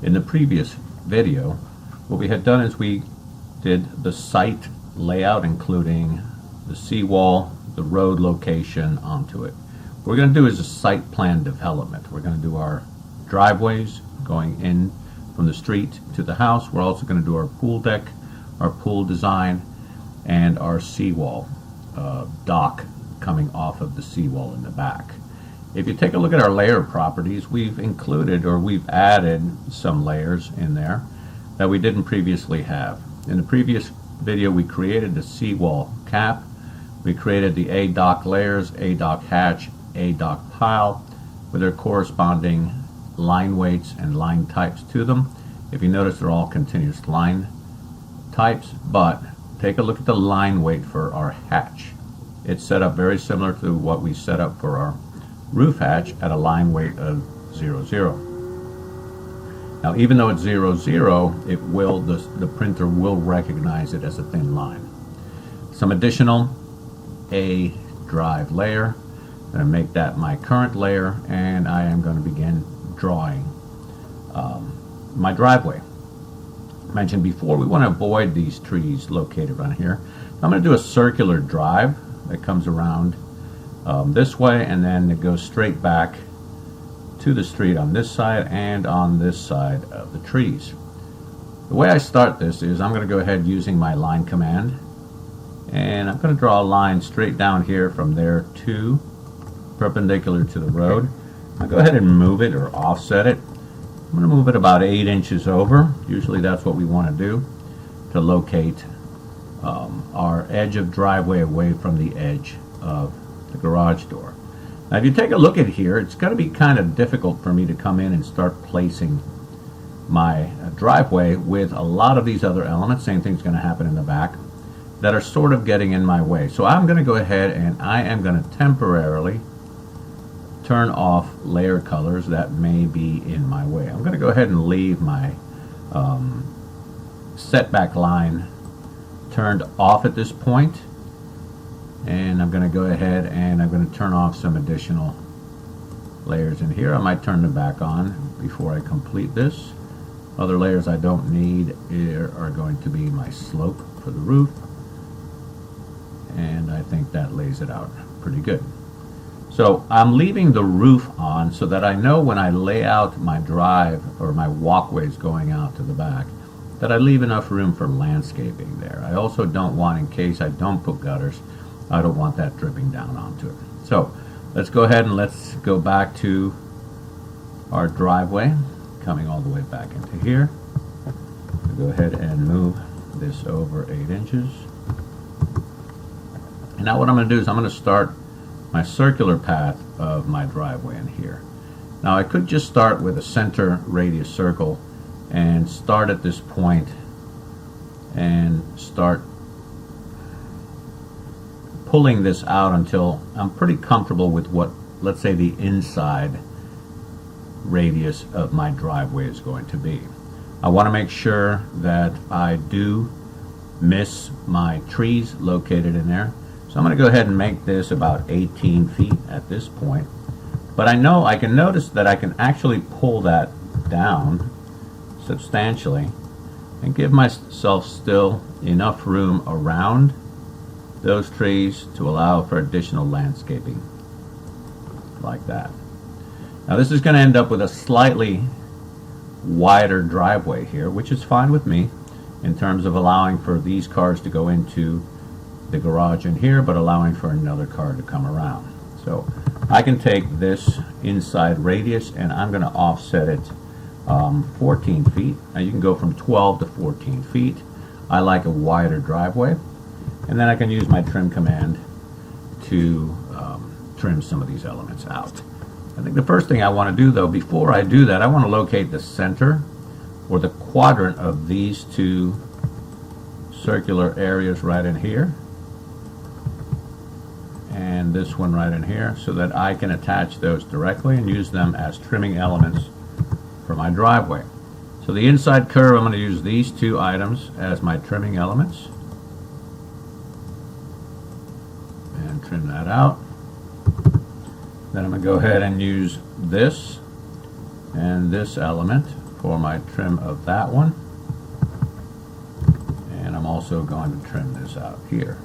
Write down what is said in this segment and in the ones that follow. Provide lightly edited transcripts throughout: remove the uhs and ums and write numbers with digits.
In the previous video, what we had done is we did the site layout, including the seawall, the road location onto it. What we're going to do is a site plan development. We're going to do our driveways going in from the street to the house. We're also going to do our pool deck, our pool design, and our seawall dock coming off of the seawall in the back. If you take a look at our layer properties, we've included, or we've added some layers in there that we didn't previously have. In the previous video, we created the seawall cap, we created the A-dock layers, A-dock hatch, A-dock pile, with their corresponding line weights and line types to them. If you notice, they're all continuous line types, but take a look at the line weight for our hatch. It's set up very similar to what we set up for our roof hatch at a line weight of 00. Now, even though it's 00, it will, the printer will recognize it as a thin line. Some additional A drive layer. I'm going to make that my current layer, and I am going to begin drawing my driveway. I mentioned before, we want to avoid these trees located around here. I'm going to do a circular drive that comes around this way, and then it goes straight back to the street on this side and on this side of the trees. The way I start this is I'm going to go ahead using my line command, and I'm going to draw a line straight down here from there to perpendicular to the road. I'll go ahead and move it or offset it. I'm going to move it about 8 inches over. Usually that's what we want to do to locate our edge of driveway away from the edge of the garage door. Now, if you take a look at here, it's going to be kind of difficult for me to come in and start placing my driveway with a lot of these other elements. Same thing's going to happen in the back, that are sort of getting in my way. So I'm going to go ahead and I am going to temporarily turn off layer colors that may be in my way. I'm going to go ahead and leave my setback line turned off at this point, and I'm going to go ahead and I'm going to turn off some additional layers in here. I might turn them back on before I complete this. Other layers I don't need are going to be my slope for the roof, and I think that lays it out pretty good. So I'm leaving the roof on so that I know when I lay out my drive or my walkways going out to the back that I leave enough room for landscaping there. I also don't want, in case I don't put gutters, I don't want that dripping down onto it. So let's go ahead and let's go back to our driveway, coming all the way back into here. We'll go ahead and move this over 8 inches. And now what I'm going to do is I'm going to start my circular path of my driveway in here. Now I could just start with a center radius circle and start at this point and start pulling this out until I'm pretty comfortable with what, let's say, the inside radius of my driveway is going to be. I want to make sure that I do miss my trees located in there. So I'm going to go ahead and make this about 18 feet at this point. But I know I can notice that I can actually pull that down substantially and give myself still enough room around those trees to allow for additional landscaping like that. Now this is going to end up with a slightly wider driveway here, which is fine with me in terms of allowing for these cars to go into the garage in here, but allowing for another car to come around. So I can take this inside radius and I'm going to offset it 14 feet. Now you can go from 12 to 14 feet. I like a wider driveway, and then I can use my trim command to trim some of these elements out. I think the first thing I want to do, though, before I do that, I want to locate the center or the quadrant of these two circular areas right in here and this one right in here, so that I can attach those directly and use them as trimming elements for my driveway. So the inside curve, I'm going to use these two items as my trimming elements and trim that out. Then I'm going to go ahead and use this and this element for my trim of that one. And I'm also going to trim this out here.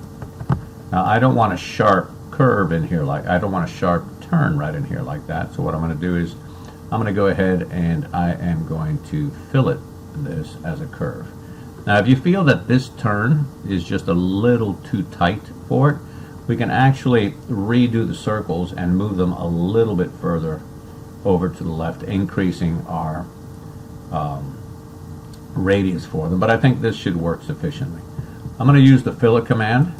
Now I don't want a sharp curve in here, I don't want a sharp turn right in here like that. So what I'm going to do is I'm going to go ahead and I am going to fillet this as a curve. Now if you feel that this turn is just a little too tight for it, we can actually redo the circles and move them a little bit further over to the left, increasing our radius for them. But I think this should work sufficiently. I'm going to use the fillet command,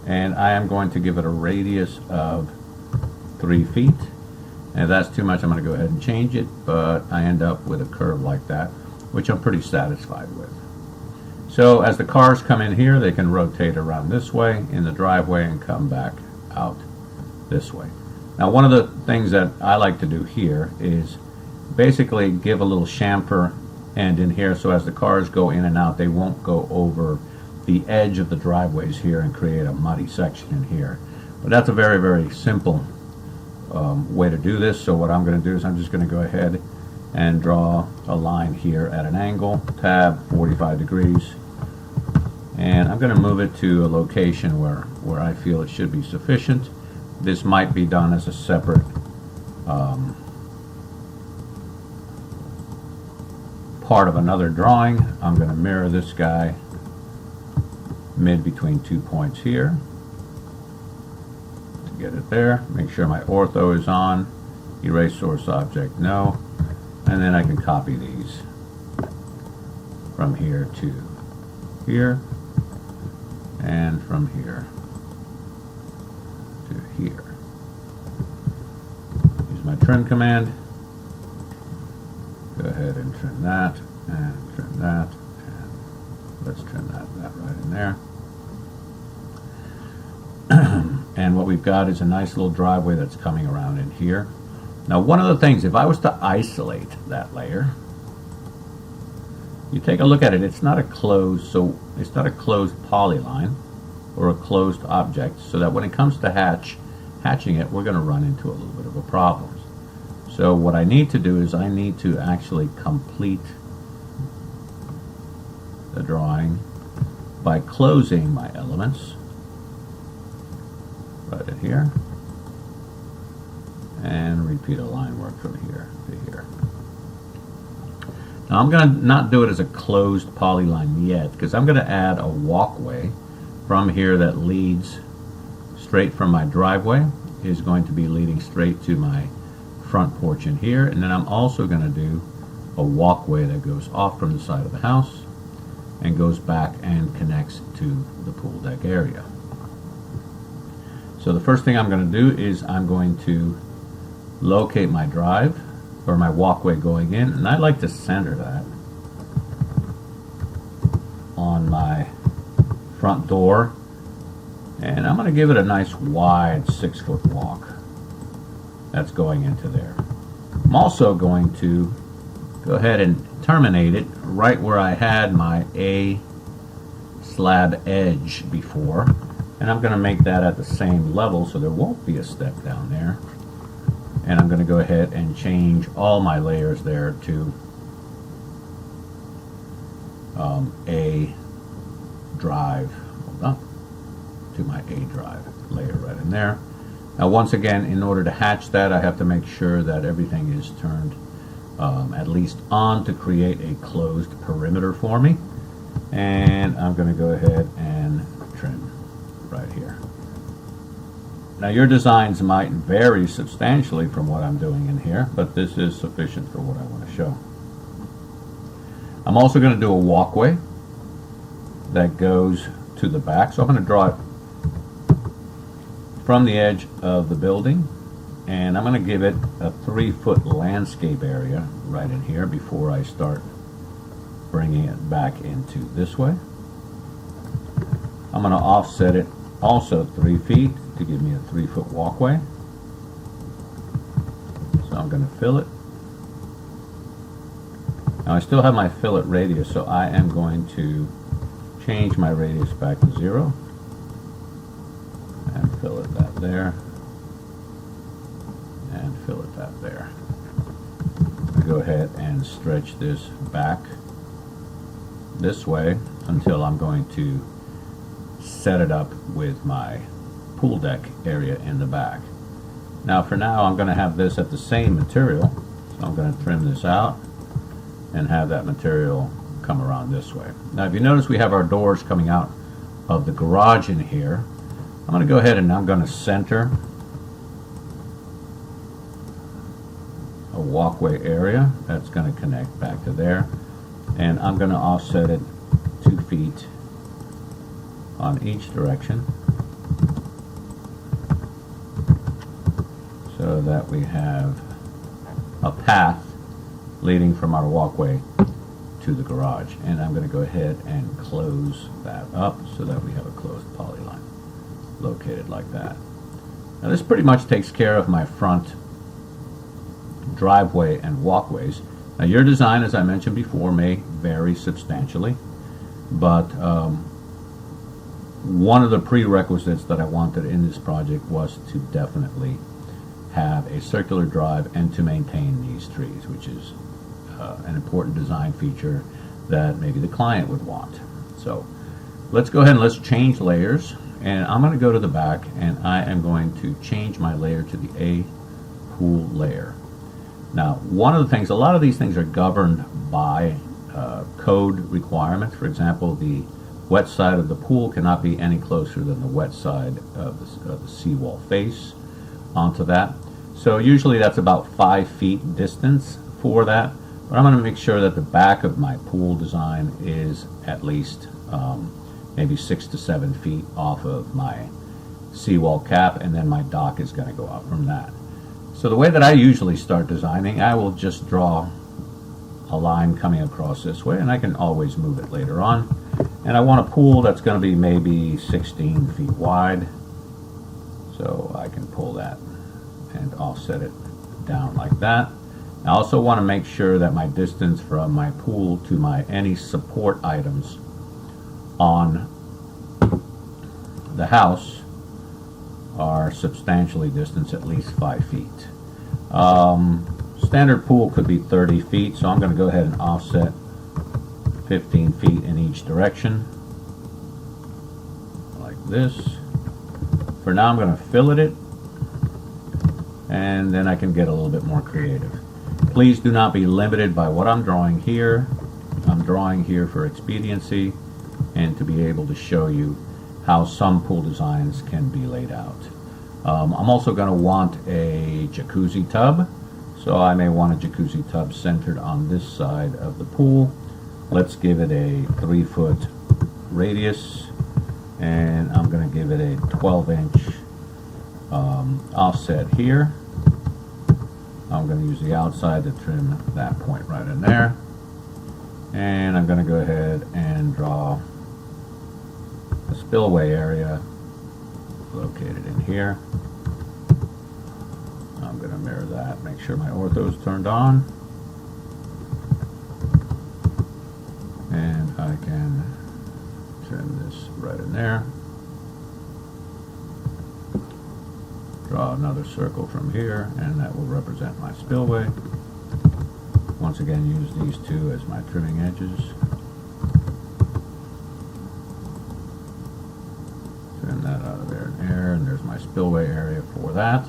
and I am going to give it a radius of 3 feet. And if that's too much, I'm going to go ahead and change it, but I end up with a curve like that, which I'm pretty satisfied with. So as the cars come in here, they can rotate around this way in the driveway and come back out this way. Now one of the things that I like to do here is basically give a little chamfer end in here, so as the cars go in and out, they won't go over the edge of the driveways here and create a muddy section in here. But that's a very, very simple way to do this. So what I'm going to do is I'm just going to go ahead and draw a line here at an angle, tab 45 degrees, and I'm going to move it to a location where I feel it should be sufficient. This might be done as a separate part of another drawing. I'm going to mirror this guy mid between 2 points here to get it there. Make sure my ortho is on, erase source object no, and then I can copy these from here to here and from here to here. Use my trim command. Go ahead and trim that and trim that, and let's trim that right in there. And what we've got is a nice little driveway that's coming around in here. Now one of the things, if I was to isolate that layer, you take a look at it, it's not a closed polyline or a closed object, so that when it comes to hatching it, we're going to run into a little bit of a problem. So what I need to do is I need to actually complete the drawing by closing my elements right in here and repeat a line work from here to here. Now I'm going to not do it as a closed polyline yet, because I'm going to add a walkway from here that leads straight from my driveway, is going to be leading straight to my front porch in here, and then I'm also going to do a walkway that goes off from the side of the house and goes back and connects to the pool deck area. So the first thing I'm going to do is I'm going to locate my drive or my walkway going in, and I like to center that on my front door, and I'm going to give it a nice wide 6-foot walk that's going into there. I'm also going to go ahead and terminate it right where I had my A slab edge before, and I'm going to make that at the same level so there won't be a step down there. And I'm going to go ahead and change all my layers there to A drive, to my A drive layer right in there. Now once again, in order to hatch that, I have to make sure that everything is turned at least on to create a closed perimeter for me. And I'm going to go ahead and trim right here. Now your designs might vary substantially from what I'm doing in here, but this is sufficient for what I want to show. I'm also going to do a walkway that goes to the back, so I'm going to draw it from the edge of the building, and I'm going to give it a 3-foot landscape area right in here before I start bringing it back into this way. I'm going to offset it also 3 feet to give me a 3-foot walkway. So I'm going to fill it. Now I still have my fillet radius, so I am going to change my radius back to 0 and fillet that there and fillet that there. I go ahead and stretch this back this way until I'm going to set it up with my pool deck area in the back. Now for now I'm going to have this at the same material, so I'm going to trim this out and have that material come around this way. Now if you notice, we have our doors coming out of the garage in here. I'm going to go ahead and I'm going to center a walkway area that's going to connect back to there, and I'm going to offset it 2 feet on each direction so that we have a path leading from our walkway to the garage. And I'm going to go ahead and close that up so that we have a closed polyline located like that. Now this pretty much takes care of my front driveway and walkways. Now your design, as I mentioned before, may vary substantially, but one of the prerequisites that I wanted in this project was to definitely have a circular drive and to maintain these trees, which is an important design feature that maybe the client would want. So let's go ahead and let's change layers, and I'm going to go to the back and I am going to change my layer to the A pool layer. Now one of the things, a lot of these things are governed by code requirements. For example, the wet side of the pool cannot be any closer than the wet side of the seawall face onto that. So usually that's about 5 feet distance for that. But I'm going to make sure that the back of my pool design is at least maybe 6 to 7 feet off of my seawall cap, and then my dock is going to go out from that. So the way that I usually start designing, I will just draw a line coming across this way, and I can always move it later on. And I want a pool that's going to be maybe 16 feet wide, so I can pull that and offset it down like that. I also want to make sure that my distance from my pool to my any support items on the house are substantially distanced, at least 5 feet. Standard pool could be 30 feet, so I'm going to go ahead and offset 15 feet in each direction like this. For now I'm going to fillet it, and then I can get a little bit more creative. Please do not be limited by what I'm drawing here. I'm drawing here for expediency and to be able to show you how some pool designs can be laid out. I'm also going to want a jacuzzi tub, so I may want a jacuzzi tub centered on this side of the pool. Let's give it a 3-foot radius, and I'm going to give it a 12-inch offset here. I'm going to use the outside to trim that point right in there, and I'm going to go ahead and draw a spillway area located in here. I'm going to mirror that, make sure my ortho's turned on, and I can trim this right in there. Draw another circle from here, and that will represent my spillway. Once again, use these two as my trimming edges. Trim that out of there and there's my spillway area for that.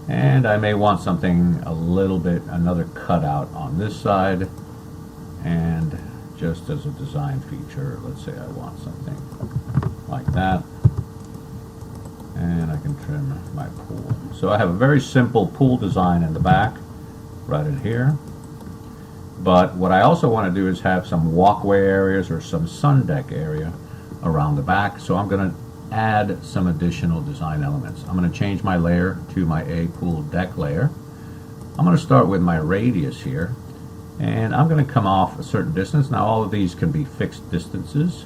And I may want something a little bit, another cutout on this side, and just as a design feature, let's say I want something like that, and I can trim my pool. So I have a very simple pool design in the back right in here, but what I also want to do is have some walkway areas or some sun deck area around the back, so I'm going to add some additional design elements. I'm going to change my layer to my A pool deck layer. I'm going to start with my radius here, and I'm going to come off a certain distance. Now all of these can be fixed distances.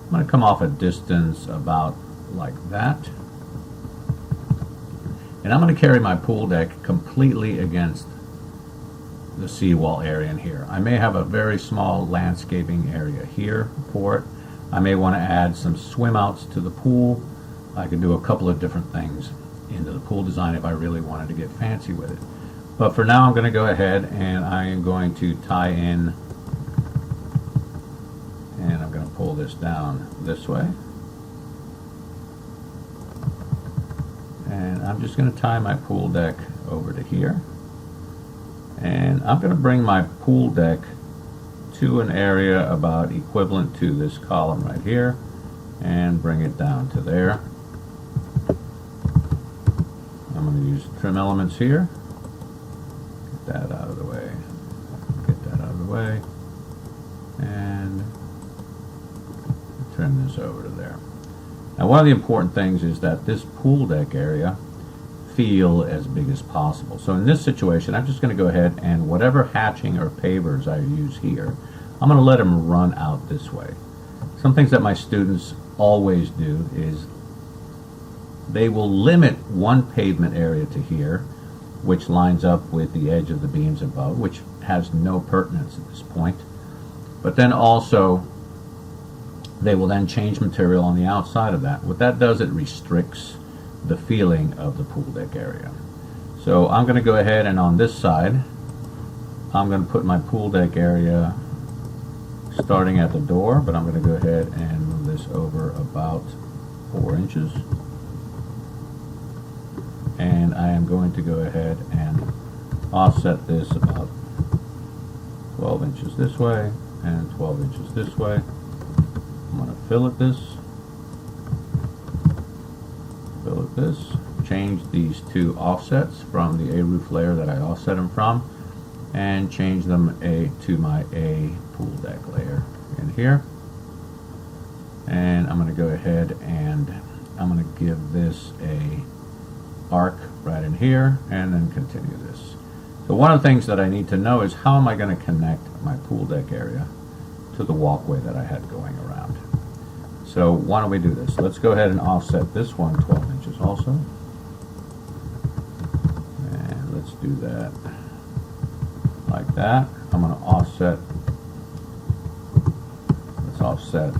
I'm going to come off a distance about like that, and I'm going to carry my pool deck completely against the seawall area in here. I may have a very small landscaping area here for it. I may want to add some swim outs to the pool. I can do a couple of different things into the pool design if I really wanted to get fancy with it. But for now I'm going to go ahead and I am going to tie in, and I'm going to pull this down this way. And I'm just going to tie my pool deck over to here. And I'm going to bring my pool deck to an area about equivalent to this column right here and bring it down to there. I'm going to use trim elements here. Get that out of the way. Get that out of the way. And trim this over to there. Now, one of the important things is that this pool deck area feel as big as possible. So in this situation, I'm just going to go ahead and whatever hatching or pavers I use here, I'm going to let them run out this way. Some things that my students always do is they will limit one pavement area to here, which lines up with the edge of the beams above, which has no pertinence at this point. But then also they will then change material on the outside of that. What that does, it restricts the feeling of the pool deck area. So I'm going to go ahead and on this side, I'm going to put my pool deck area starting at the door, but I'm going to go ahead and move this over about 4 inches. And I am going to go ahead and offset this about 12 inches this way and 12 inches this way. I'm going to fillet this, change these two offsets from the A roof layer that I offset them from, and change them to my A pool deck layer in here. And I'm going to go ahead and I'm going to give this a arc right in here and then continue this. So one of the things that I need to know is how am I going to connect my pool deck area to the walkway that I had going around. So why don't we do this? Let's go ahead and offset this one 12 inches also. And let's do that like that. I'm going to offset, let's offset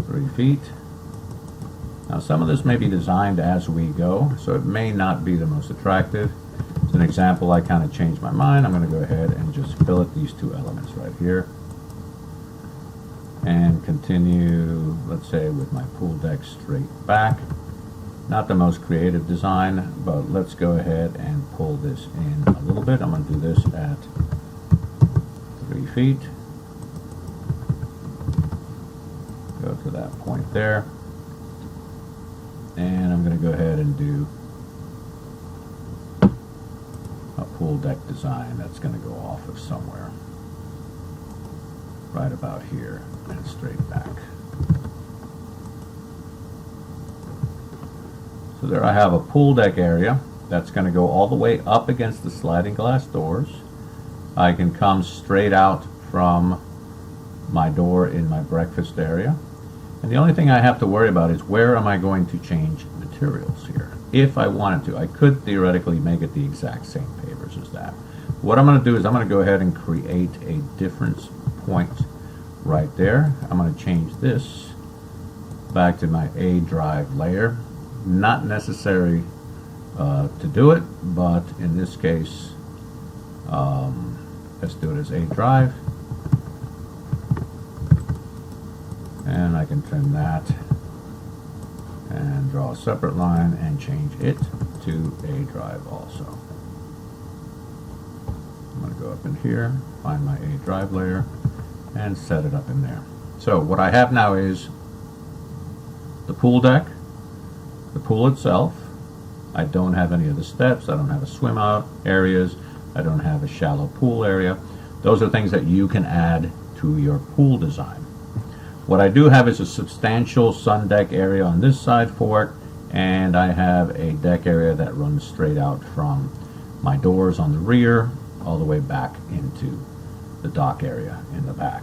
3 feet. Now some of this may be designed as we go, so it may not be the most attractive. As an example, I kind of changed my mind. I'm going to go ahead and just fillet these two elements right here. And continue, let's say, with my pool deck straight back. Not the most creative design, but let's go ahead and pull this in a little bit. I'm going to do this at 3 feet. Go to that point there. And I'm going to go ahead and do a pool deck design that's going to go off of somewhere right about here and straight back. So there I have a pool deck area that's going to go all the way up against the sliding glass doors. I can come straight out from my door in my breakfast area. And the only thing I have to worry about is where am I going to change materials here. If I wanted to, I could theoretically make it the exact same pavers as that. What I'm going to do is I'm going to go ahead and create a difference point right there. I'm going to change this back to my A drive layer. Not necessary to do it, but in this case, let's do it as A drive. And I can trim that and draw a separate line and change it to A drive also. I'm going to go up in here, find my A drive layer, and set it up in there. So what I have now is the pool deck, the pool itself. I don't have any of the steps. I don't have a swim out areas. I don't have a shallow pool area. Those are things that you can add to your pool design. What I do have is a substantial sun deck area on this side for it, and I have a deck area that runs straight out from my doors on the rear all the way back into the dock area in the back.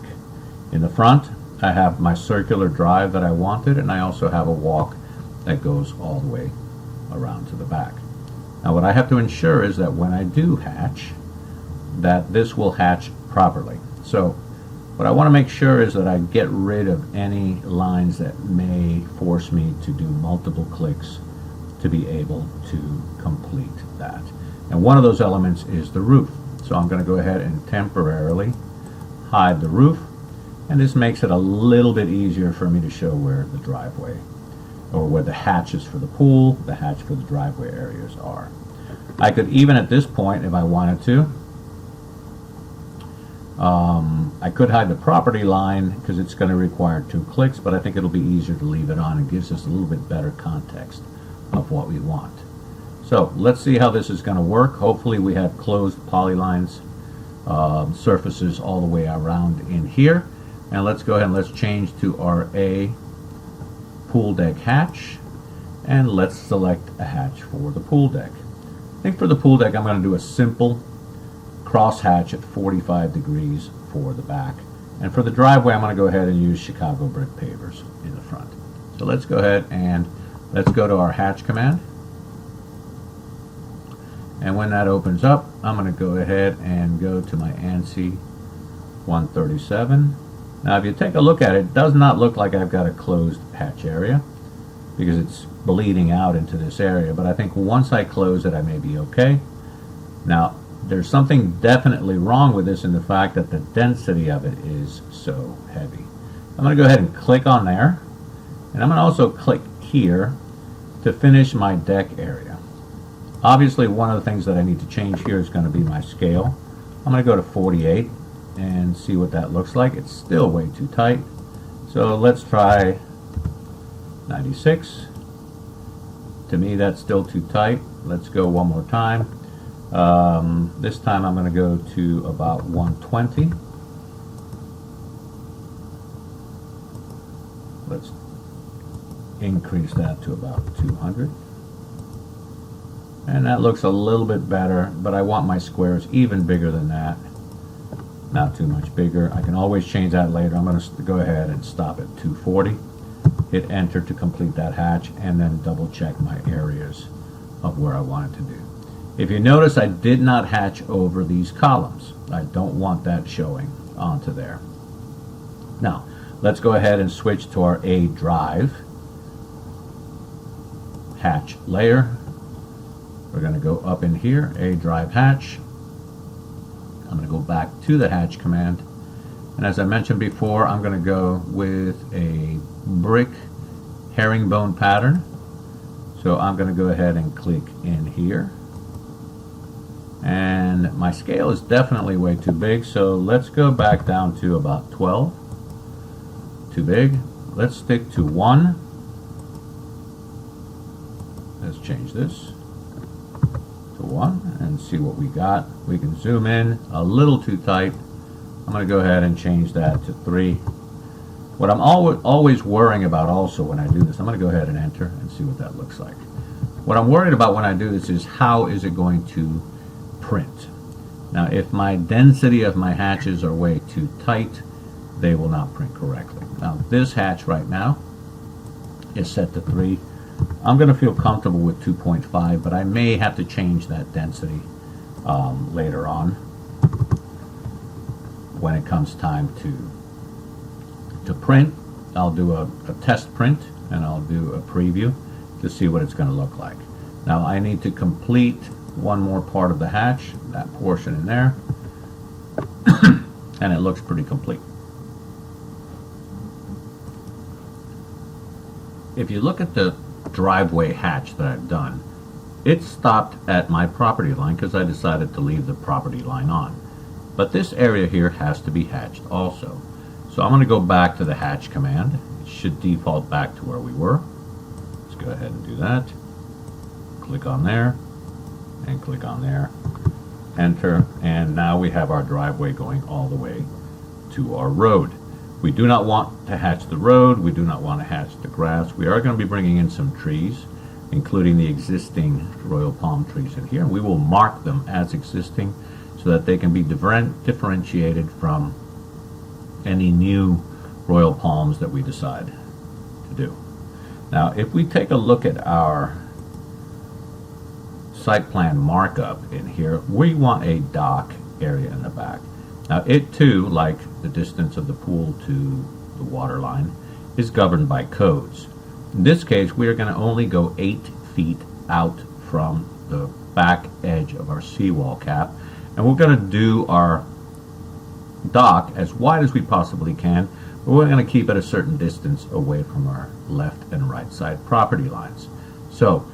In the front, I have my circular drive that I wanted, and I also have a walk that goes all the way around to the back. Now what I have to ensure is that when I do hatch, that this will hatch properly. So what I want to make sure is that I get rid of any lines that may force me to do multiple clicks to be able to complete that. And one of those elements is the roof. So I'm going to go ahead and temporarily hide the roof, and this makes it a little bit easier for me to show where the driveway, or where the hatches for the pool, the hatch for the driveway areas are. I could even at this point, if I wanted to, I could hide the property line because it's going to require 2 clicks, but I think it'll be easier to leave it on. It gives us a little bit better context of what we want. So let's see how this is going to work. Hopefully we have closed polylines surfaces all the way around in here. And let's go ahead and let's change to our A pool deck hatch, and let's select a hatch for the pool deck. I think for the pool deck I'm going to do a simple cross hatch at 45 degrees for the back, and for the driveway I'm going to go ahead and use Chicago brick pavers in the front. So let's go ahead and let's go to our hatch command, and when that opens up I'm going to go ahead and go to my ANSI 137. Now if you take a look at it, it does not look like I've got a closed hatch area because it's bleeding out into this area, but I think once I close it I may be okay. Now there's something definitely wrong with this in the fact that the density of it is so heavy. I'm going to go ahead and click on there, and I'm going to also click here to finish my deck area. Obviously one of the things that I need to change here is going to be my scale. I'm going to go to 48 and see what that looks like. It's still way too tight, so let's try 96. To me that's still too tight. Let's go one more time. This time I'm going to go to about 120. Let's increase that to about 200. And that looks a little bit better, but I want my squares even bigger than that. Not too much bigger. I can always change that later. I'm going to go ahead and stop at 240. Hit enter to complete that hatch, and then double check my areas of where I want it to do. If you notice, I did not hatch over these columns. I don't want that showing onto there. Now, let's go ahead and switch to our A drive hatch layer. We're going to go up in here, A drive hatch. I'm going to go back to the hatch command. And as I mentioned before, I'm going to go with a brick herringbone pattern. So I'm going to go ahead and click in here. And my scale is definitely way too big, so let's go back down to about 12. Too big. Let's stick to 1. Let's change this to 1 and see what we got. We can zoom in a little too tight. I'm going to go ahead and change that to 3. What I'm always worrying about also when I do this, I'm going to go ahead and enter and see what that looks like. What I'm worried about when I do this is how is it going to print. Now if my density of my hatches are way too tight, they will not print correctly. Now this hatch right now is set to 3. I'm going to feel comfortable with 2.5, but I may have to change that density later on when it comes time to print. I'll do a test print and I'll do a preview to see what it's going to look like. Now I need to complete one more part of the hatch, that portion in there, and it looks pretty complete. If you look at the driveway hatch that I've done, it stopped at my property line because I decided to leave the property line on. But this area here has to be hatched also. So I'm going to go back to the hatch command. It should default back to where we were. Let's go ahead and do that. Click on there and click on there. Enter, and now we have our driveway going all the way to our road. We do not want to hatch the road. We do not want to hatch the grass. We are going to be bringing in some trees, including the existing royal palm trees in here. We will mark them as existing so that they can be differentiated from any new royal palms that we decide to do. Now, if we take a look at our site plan markup in here, we want a dock area in the back. Now it too, like the distance of the pool to the water line, is governed by codes. In this case, we are going to only go 8 feet out from the back edge of our seawall cap. And we're going to do our dock as wide as we possibly can, but we're going to keep it a certain distance away from our left and right side property lines. So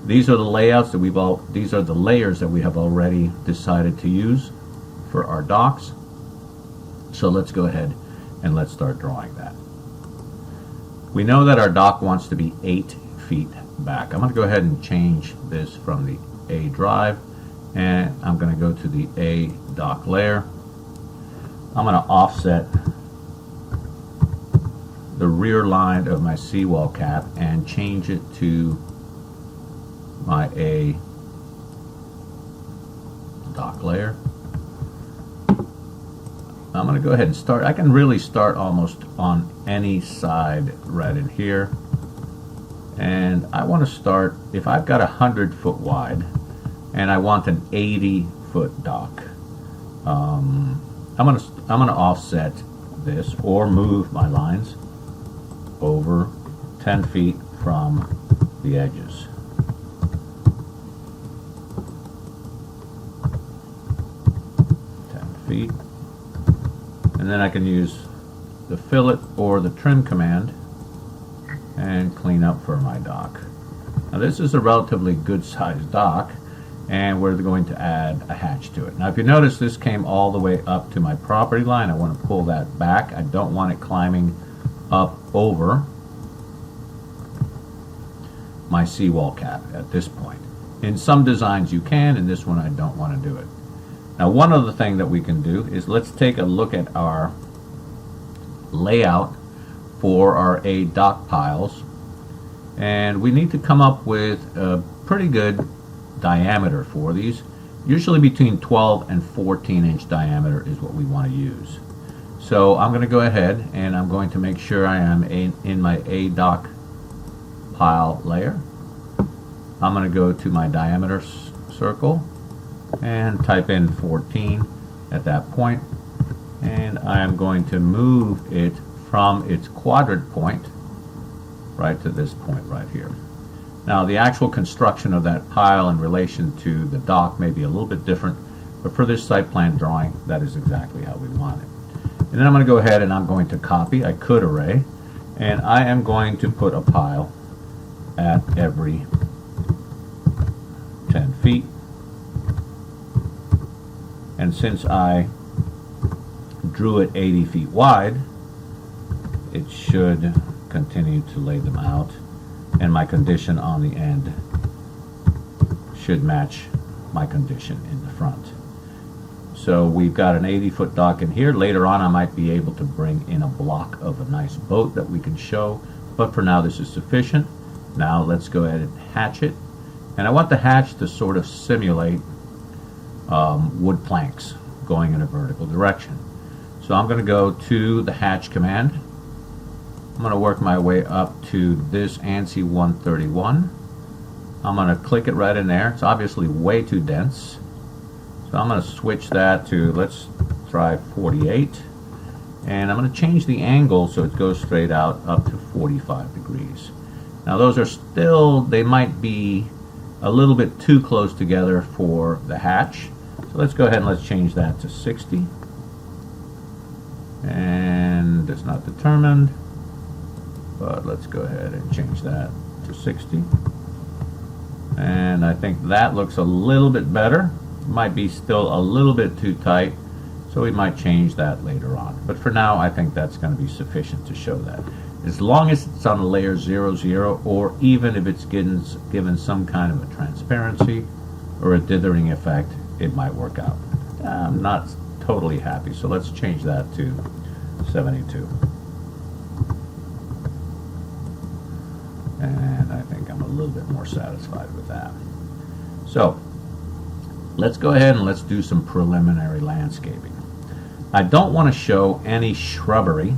these are the layouts that these are the layers that we have already decided to use for our docks. So let's go ahead and let's start drawing that. We know that our dock wants to be 8 feet back. I'm going to go ahead and change this from the A drive, and I'm going to go to the A dock layer. I'm going to offset the rear line of my seawall cap and change it to my A dock layer. I'm going to go ahead and start. I can really start almost on any side right in here. And I want to start, if I've got 100 foot wide and I want an 80 foot dock, I'm going to offset this or move my lines over 10 feet from the edges. Feet. And then I can use the fillet or the trim command and clean up for my dock. Now this is a relatively good sized dock, and we're going to add a hatch to it. Now if you notice, this came all the way up to my property line. I want to pull that back. I don't want it climbing up over my seawall cap at this point. In some designs you can, in this one I don't want to do it. Now one other thing that we can do is let's take a look at our layout for our A dock piles, and we need to come up with a pretty good diameter for these. Usually between 12 and 14 inch diameter is what we want to use. So I'm going to go ahead and I'm going to make sure I am in my A dock pile layer. I'm going to go to my diameter circle and type in 14 at that point, and I am going to move it from its quadrant point right to this point right here. Now the actual construction of that pile in relation to the dock may be a little bit different, but for this site plan drawing, that is exactly how we want it. And then I'm going to go ahead and I'm going to copy. I could array, and I am going to put a pile at every 10 feet. And since I drew it 80 feet wide, it should continue to lay them out, and my condition on the end should match my condition in the front. So we've got an 80 foot dock in here. Later on I might be able to bring in a block of a nice boat that we can show, but for now this is sufficient. Now let's go ahead and hatch it, and I want the hatch to sort of simulate wood planks going in a vertical direction. So I'm going to go to the hatch command. I'm going to work my way up to this ANSI 131. I'm going to click it right in there. It's obviously way too dense, so I'm going to switch that to, let's try 48, and I'm going to change the angle so it goes straight out up to 45 degrees. Now those are still, they might be a little bit too close together for the hatch. So let's go ahead and let's change that to 60. And it's not determined, but let's go ahead and change that to 60. And I think that looks a little bit better. Might be still a little bit too tight, so we might change that later on. But for now, I think that's going to be sufficient to show that. As long as it's on a layer 00, or even if it's given some kind of a transparency or a dithering effect, it might work out. I'm not totally happy, so let's change that to 72. And I think I'm a little bit more satisfied with that. So let's go ahead and let's do some preliminary landscaping. I don't want to show any shrubbery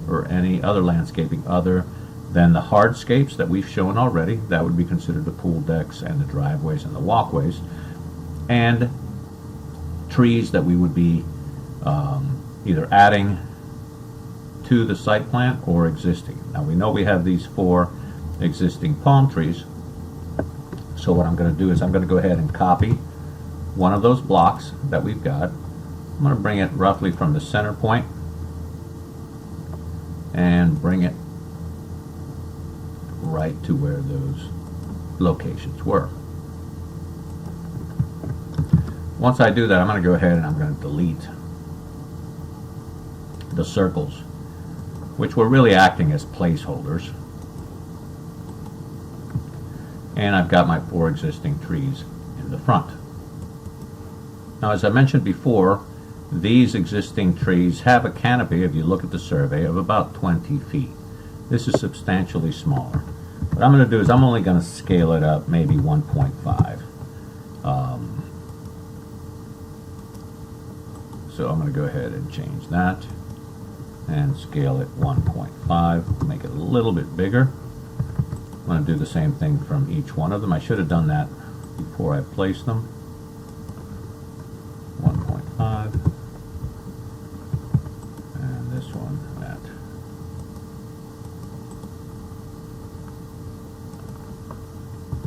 or any other landscaping other than the hardscapes that we've shown already. That would be considered the pool decks and the driveways and the walkways, and trees that we would be either adding to the site plan or existing. Now we know we have these 4 existing palm trees, So what I'm going to do is I'm going to go ahead and copy one of those blocks that we've got. I'm going to bring it roughly from the center point and bring it right to where those locations were. Once I do that, I'm going to go ahead and I'm going to delete the circles, which were really acting as placeholders. And I've got my 4 existing trees in the front. Now, as I mentioned before, these existing trees have a canopy, if you look at the survey, of about 20 feet. This is substantially smaller. What I'm going to do is I'm only going to scale it up maybe 1.5. So I'm going to go ahead and change that and scale it 1.5, make it a little bit bigger. I'm going to do the same thing from each one of them. I should have done that before I placed them. 1.5, and this one at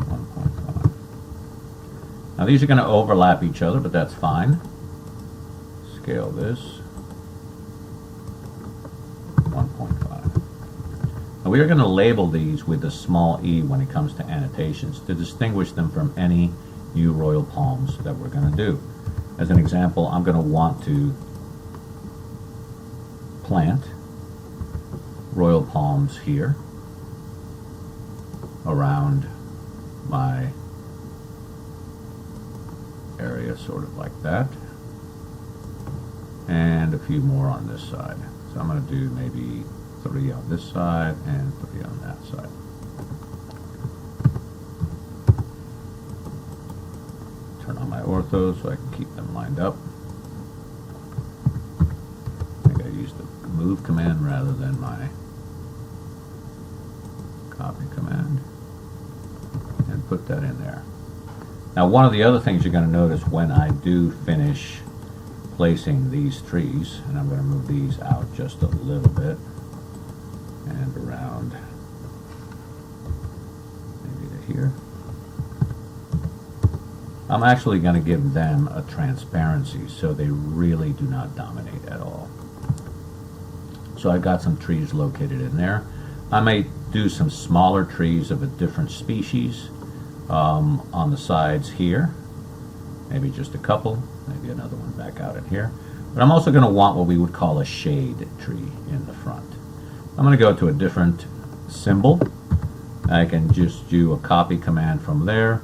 1.5. Now these are going to overlap each other, but that's fine. Scale this 1.5. Now we are going to label these with a small e when it comes to annotations to distinguish them from any new royal palms that we're going to do. As an example, I'm going to want to plant royal palms here around my area, sort of like that, and a few more on this side. So I'm going to do maybe 3 on this side and 3 on that side. Turn on my ortho so I can keep them lined up. I think I used the move command rather than my copy command, and put that in there. Now, one of the other things you're going to notice when I do finish placing these trees, and I'm going to move these out just a little bit and around maybe to here, I'm actually going to give them a transparency so they really do not dominate at all. So I've got some trees located in there. I may do some smaller trees of a different species on the sides here, maybe just a couple, maybe another one back out in here. But I'm also going to want what we would call a shade tree in the front. I'm going to go to a different symbol. I can just do a copy command from there,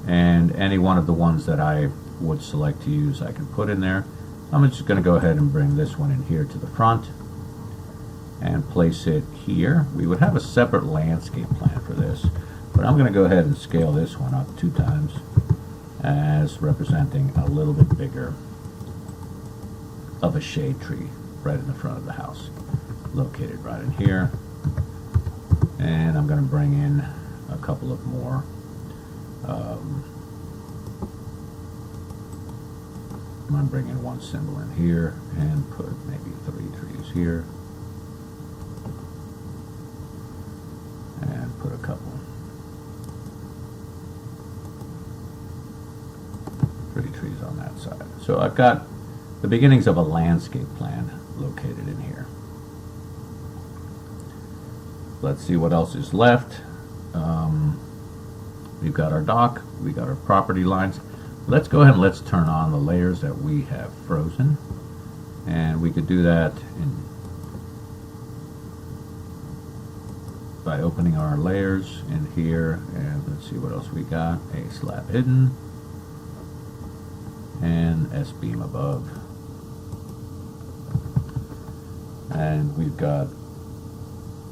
and any one of the ones that I would select to use I can put in there. I'm just going to go ahead and bring this one in here to the front and place it here. We would have a separate landscape plan for this, but I'm going to go ahead and scale this one up 2 times as representing a little bit bigger of a shade tree right in the front of the house, located right in here. And I'm going to bring in a couple of more I'm going to bring in one symbol in here and put maybe 3 trees here, and put a couple 3 trees on that side. So I've got the beginnings of a landscape plan located in here. Let's see what else is left. We've got our dock, we got our property lines. Let's go ahead and let's turn on the layers that we have frozen, and we could do that by opening our layers in here, and let's see what else we got. A slab hidden and S-beam above, and we've got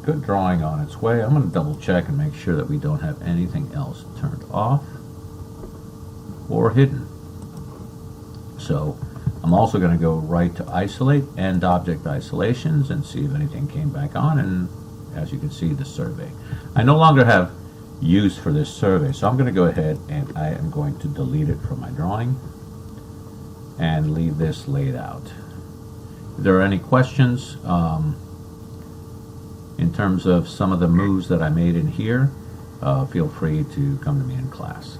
good drawing on its way. I'm going to double check and make sure that we don't have anything else turned off or hidden. So I'm also going to go right to isolate, end object isolations, and see if anything came back on. And as you can see, the survey. I no longer have use for this survey, so I'm going to go ahead and I am going to delete it from my drawing and leave this laid out. If there are any questions in terms of some of the moves that I made in here, feel free to come to me in class.